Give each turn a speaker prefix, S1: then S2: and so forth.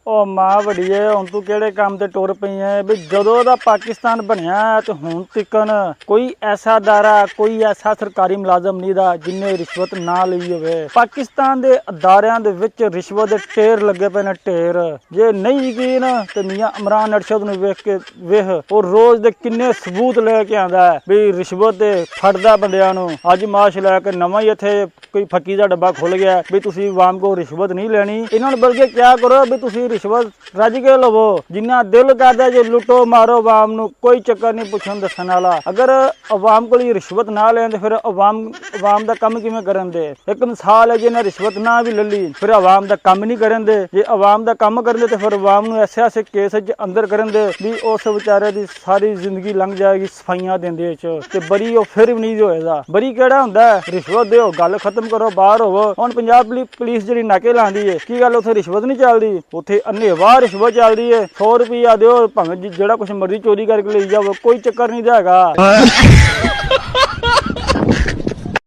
S1: ਉਹ ਮਾਂ ਵੜੀਏ ਹੁਣ ਤੂੰ ਕਿਹੜੇ ਕੰਮ ਤੇ ਟੁਰ ਪਈ ਐ ਵੀ ਜਦੋਂ ਦਾ ਪਾਕਿਸਤਾਨ ਬਣਿਆ ਤੇ ਹੁਣ ਤੱਕਨ ਕੋਈ ਐਸਾ ਅਦਾਰਾ ਕੋਈ ਐਸਾ ਸਰਕਾਰੀ ਮੁਲਾਜ਼ਮ ਨਹੀਂ ਦਾ ਜਿੰਨੇ ਰਿਸ਼ਵਤ ਨਾ ਲਈ ਹੋਵੇ। ਪਾਕਿਸਤਾਨ ਦੇ ਅਦਾਰਿਆਂ ਦੇ ਵਿੱਚ ਰਿਸ਼ਵਤ ਦੇ ਢੇਰ ਲੱਗੇ ਪਏ ਨੇ ਢੇਰ। ਜੇ ਨਹੀਂ ਯਕੀਨ ਤੇ ਮੀਆਂ ਇਮਰਾਨ ਅਰਸ਼ਦ ਨੂੰ ਵੇਖ ਕੇ ਵੇਖ ਉਹ ਰੋਜ਼ ਦੇ ਕਿੰਨੇ ਸਬੂਤ ਲੈ ਕੇ ਆਂਦਾ ਵੀ ਰਿਸ਼ਵਤ ਦੇ ਫੜਦਾ ਬੰਦਿਆਂ ਨੂੰ। ਅੱਜ ਮਾਸ਼ ਲੈ ਕੇ ਨਵਾਂ ਹੀ ਇੱਥੇ ਕੋਈ ਫੱਕੀ ਦਾ ਡੱਬਾ ਖੁੱਲ ਗਿਆ ਵੀ ਤੁਸੀਂ ਆਵਾਮ ਕੋ ਰਿਸ਼ਵਤ ਨਹੀਂ ਲੈਣੀ। ਇਹਨਾਂ ਨੂੰ ਬਲਕਿ ਕਿਆ ਕਰੋ ਵੀ ਤੁਸੀਂ ਰਿਸ਼ਵਤ ਰੱਜ ਕੇ ਲਵੋ, ਜਿੰਨਾ ਦਿਲ ਕਰਦਾ ਜੇ ਲੁੱਟੋ ਮਾਰੋ ਆਵਾਮ ਨੂੰ, ਕੋਈ ਚੱਕਰ ਨਹੀਂ ਪੁੱਛਣ ਦੱਸਣ ਵਾਲਾ। ਅਗਰ ਆਵਾਮ ਕੋਲ ਰਿਸ਼ਵਤ ਨਾ ਲੈਣ ਤੇ ਫਿਰ ਆਵਾਮ ਦਾ ਕੰਮ ਕਿਵੇਂ ਕਰਨ ਦੇ। ਇੱਕ ਮਿਸਾਲ ਹੈ, ਜਿਹਨੇ ਰਿਸ਼ਵਤ ਨਾ ਵੀ ਲੱਲੀ ਫਿਰ ਆਵਾਮ ਦਾ ਕੰਮ ਨਹੀਂ ਕਰਨ ਦੇ। ਜੇ ਆਵਾਮ ਦਾ ਕੰਮ ਕਰਨ ਦੇ ਤੇ ਫਿਰ ਆਵਾਮ ਨੂੰ ਐਸੇ ਐਸੇ ਕੇਸ ਵਿੱਚ ਅੰਦਰ ਕਰਨ ਦੇ ਵੀ ਉਸ ਵਿਚਾਰੇ ਦੀ ਸਾਰੀ ਜ਼ਿੰਦਗੀ ਲੰਘ ਜਾਏਗੀ ਸਫਾਈਆਂ ਦਿੰਦੇ ਚ ਤੇ ਬਰੀ ਉਹ ਫਿਰ ਵੀ ਨਹੀਂ ਹੋਏਗਾ। ਬਰੀ ਕਿਹੜਾ ਹੁੰਦਾ, ਰਿਸ਼ਵਤ ਦਿਓ ਗੱਲ ਖਤਮ ਕਰੋ ਬਾਹਰ ਹੋਵੋ। ਹੁਣ ਪੰਜਾਬ ਪੁਲਿਸ ਜਿਹੜੀ ਨਾਕੇ ਲਾਉਂਦੀ ਹੈ, ਕੀ ਗੱਲ ਉੱਥੇ ਰਿਸ਼ਵਤ ਨਹੀਂ ਚੱਲਦੀ? ਉੱਥੇ ਅੰਨੇਵਾਹ ਰਿਸ਼ਵਤ ਚੱਲਦੀ ਹੈ। 100 ਰੁਪਇਆ ਦਿਓ ਭਾਵੇਂ ਜਿਹੜਾ ਕੁਛ ਮਰਜ਼ੀ ਚੋਰੀ ਕਰਕੇ ਲਈ ਜਾਵੋ, ਕੋਈ ਚੱਕਰ ਨਹੀਂ ਹੈਗਾ।